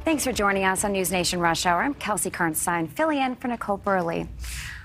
Thanks for joining us on NewsNation Rush Hour. I'm Kelsey Kernstein, filling in for Nichole Berlie.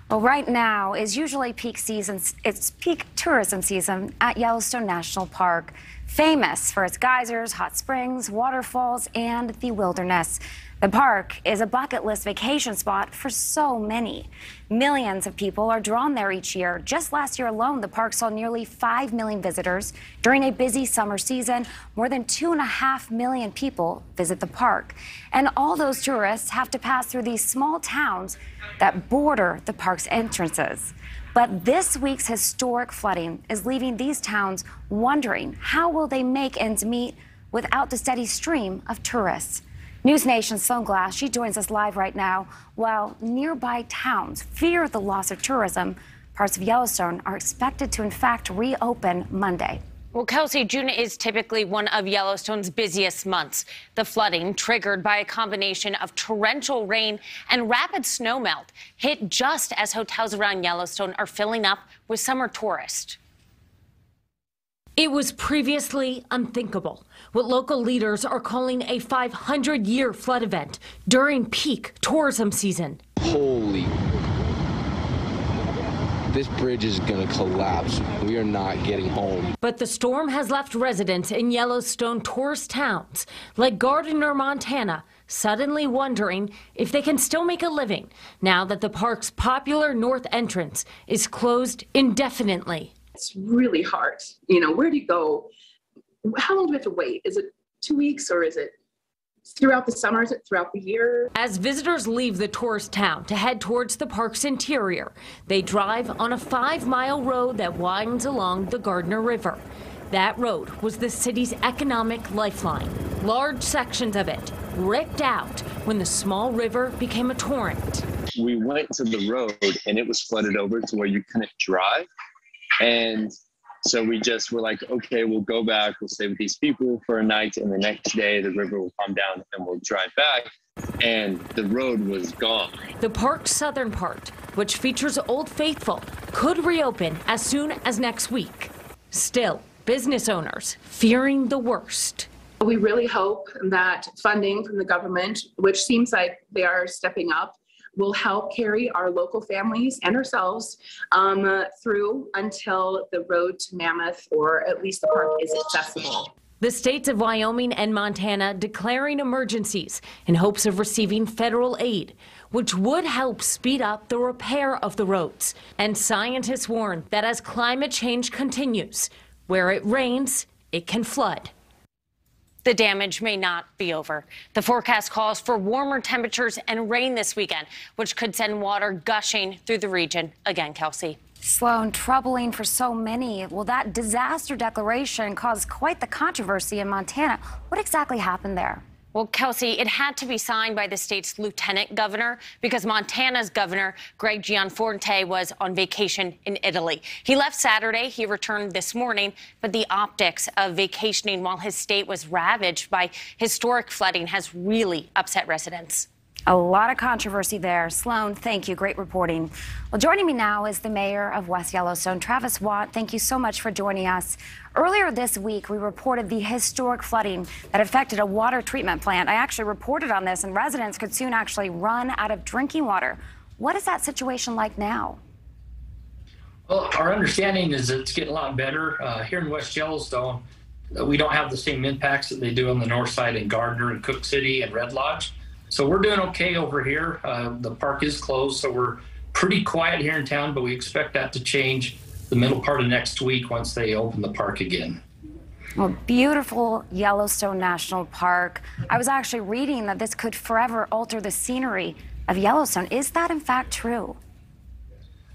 Well, right now is usually peak season. It's peak tourism season at Yellowstone National Park, famous for its geysers, hot springs, waterfalls, and the wilderness. The park is a bucket list vacation spot for so many. Millions of people are drawn there each year. Just last year alone, the park saw nearly 5 million visitors. During a busy summer season, more than 2.5 million people visit the park. And all those tourists have to pass through these small towns that border the park's entrances. But this week's historic flooding is leaving these towns wondering how will they make ends meet without the steady stream of tourists. NewsNation's Sloan Glass, she joins us live right now. While nearby towns fear the loss of tourism, parts of Yellowstone are expected to, in fact, reopen Monday. Well, Kelsey, June is typically one of Yellowstone's busiest months. The flooding, triggered by a combination of torrential rain and rapid snowmelt, hit just as hotels around Yellowstone are filling up with summer tourists. It was previously unthinkable, what local leaders are calling a 500-year flood event during peak tourism season. Holy, this bridge is going to collapse. We are not getting home. But the storm has left residents in Yellowstone tourist towns like Gardner, Montana, suddenly wondering if they can still make a living now that the park's popular north entrance is closed indefinitely. It's really hard. You know, where do you go? How long do we have to wait? Is it 2 weeks or is it throughout the summer? Is it throughout the year? As visitors leave the tourist town to head towards the park's interior, they drive on a 5-mile road that winds along the Gardner River. That road was the city's economic lifeline. Large sections of it ripped out when the small river became a torrent. We went to the road and it was flooded over to where you couldn't drive. And so we just were like, okay, we'll go back, we'll stay with these people for a night, and the next day the river will come down and we'll drive back. And the road was gone. The park's southern part, which features Old Faithful, could reopen as soon as next week. Still, business owners fearing the worst. We really hope that funding from the government, which seems like they are stepping up, will help carry our local families and ourselves through until the road to Mammoth, or at least the park, is accessible. The states of Wyoming and Montana declaring emergencies in hopes of receiving federal aid, which would help speed up the repair of the roads. And scientists warn that as climate change continues, where it rains, it can flood. The damage may not be over. The forecast calls for warmer temperatures and rain this weekend, which could send water gushing through the region again, Kelsey. Sloan, troubling for so many. Well, that disaster declaration caused quite the controversy in Montana. What exactly happened there? Well, Kelsey, it had to be signed by the state's lieutenant governor because Montana's governor, Greg Gianforte, was on vacation in Italy. He left Saturday. He returned this morning. But the optics of vacationing while his state was ravaged by historic flooding has really upset residents. A lot of controversy there. Sloan, thank you. Great reporting. Well, joining me now is the mayor of West Yellowstone, Travis Watt. Thank you so much for joining us. Earlier this week, we reported the historic flooding that affected a water treatment plant. I actually reported on this, and residents could soon actually run out of drinking water. What is that situation like now? Well, our understanding is it's getting a lot better. Here in West Yellowstone, we don't have the same impacts that they do on the north side in Gardner and Cook City and Red Lodge. So we're doing okay over here. The park is closed, so we're pretty quiet here in town, but we expect that to change the middle part of next week once they open the park again. Well, beautiful Yellowstone National Park. I was actually reading that this could forever alter the scenery of Yellowstone. Is that in fact true?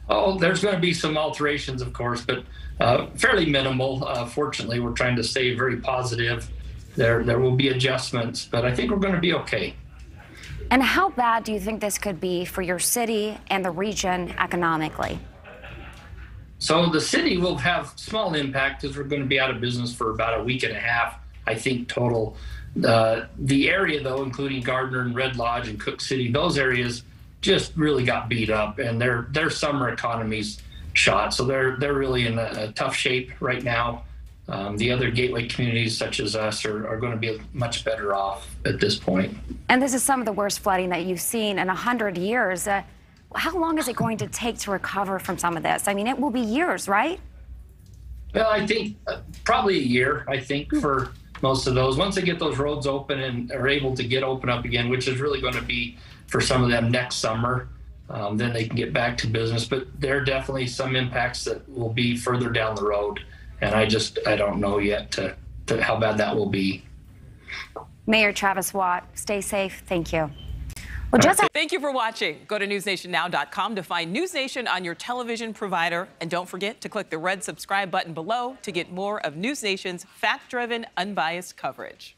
Oh, there's going to be some alterations, of course, but fairly minimal. Fortunately, we're trying to stay very positive. There will be adjustments, but I think we're going to be okay. And how bad do you think this could be for your city and the region economically? So the city will have small impact because we're going to be out of business for about a week and a half, I think, total. The area, though, including Gardner and Red Lodge and Cook City, those areas just really got beat up, and their summer economy's shot. So they're really in a tough shape right now. The other gateway communities such as us are going to be much better off at this point. And this is some of the worst flooding that you've seen in 100 years. How long is it going to take to recover from some of this? I mean, it will be years, right? Well, I think probably a year, I think, for most of those. Once they get those roads open and are able to get open up again, which is really going to be for some of them next summer, then they can get back to business. But there are definitely some impacts that will be further down the road. And I don't know yet to how bad that will be. Mayor Travis Watt, stay safe. Thank you. Well, thank you for watching. Go to newsnationnow.com to find NewsNation on your television provider. And don't forget to click the red subscribe button below to get more of NewsNation's fact-driven, unbiased coverage.